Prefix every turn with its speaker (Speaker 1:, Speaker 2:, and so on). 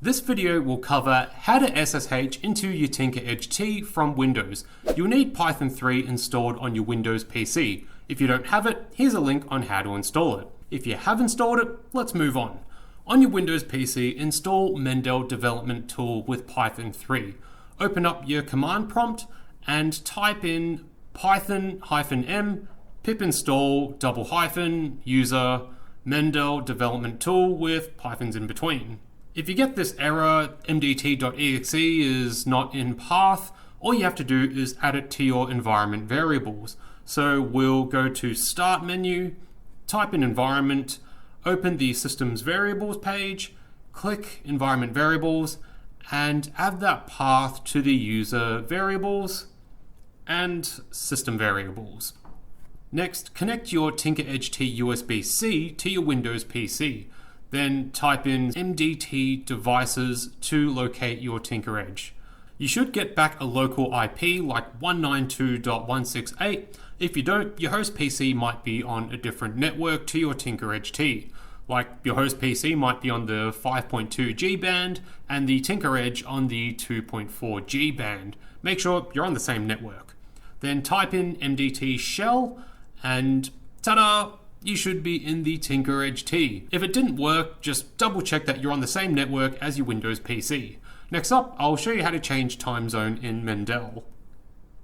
Speaker 1: This video will cover how to SSH into your Tinker Edge T from Windows. You'll need Python 3 installed on your Windows PC. If you don't have it, here's a link on how to install it. If you have installed it, let's move on. On your Windows PC, install Mendel Development Tool with Python 3. Open up your command prompt and type in python-m pip install user Mendel Development Tool with Pythons in between. If you get this error, mdt.exe is not in path, all you have to do is add it to your environment variables. So we'll go to Start menu, type in environment, open the Systems Variables page, click Environment Variables, and add that path to the User Variables and System Variables. Next, connect your Tinker Edge T USB-C to your Windows PC. Then type in mdt devices to locate your Tinker Edge. You should get back a local IP like 192.168. If you don't, your host PC might be on a different network to your Tinker Edge T. Like your host PC might be on the 5.2 G band and the Tinker Edge on the 2.4 G band. Make sure you're on the same network. Then type in mdt shell and ta-da! You should be in the Tinker Edge T. If it didn't work, just double check that you're on the same network as your Windows PC. Next up, I'll show you how to change time zone in Mendel.